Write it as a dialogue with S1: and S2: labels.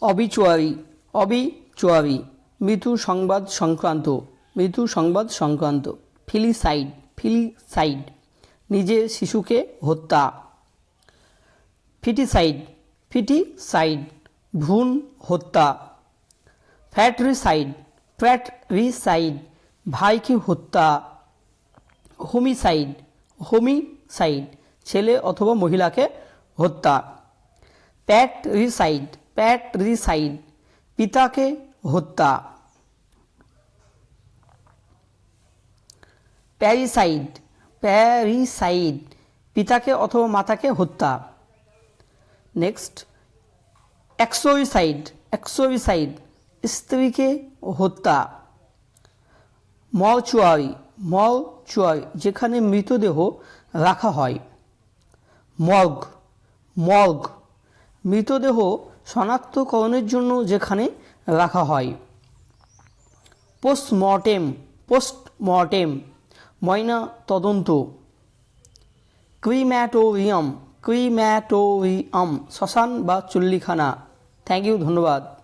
S1: Obituary, obituary, মৃত্যু সংবাদ সংক্রান্ত, মৃত্যু সংবাদ সংক্রান্ত। ফিলিসাইড, ফিলিসাইড, নিজের শিশুকে হত্যা। ফিটিসাইড, ফিটিসাইড, ভ্রূণ হত্যা। ফ্যাটরিসাইড, ফ্যাটরিসাইড, ভাইকে হত্যা। হোমিসাইড, হোমিসাইড, ছেলে অথবা মহিলাকে হত্যা। প্যাটরিসাইড, প্যাটরিসাইড, পিতাকে হত্যা। প্যারিসাইড, প্যারিসাইড, পিতাকে অথবা মাতাকে হত্যা। নেক্সট এক্সোরিসাইড, এক্সোরিসাইড, স্ত্রীকে হত্যা। মরচুয়ারি, মরচুয়ারি, যেখানে মৃতদেহ রাখা হয়। মর্গ, মর্গ, মৃতদেহ শনাক্তকরণের জন্য যেখানে রাখা হয়। পোস্টমর্টেম, পোস্টমর্টেম, ময়না তদন্ত। ক্রিম্যাটোরিয়াম, ক্রিম্যাটোরিয়াম, শ্মশান বা চুল্লিখানা। থ্যাংক ইউ, ধন্যবাদ।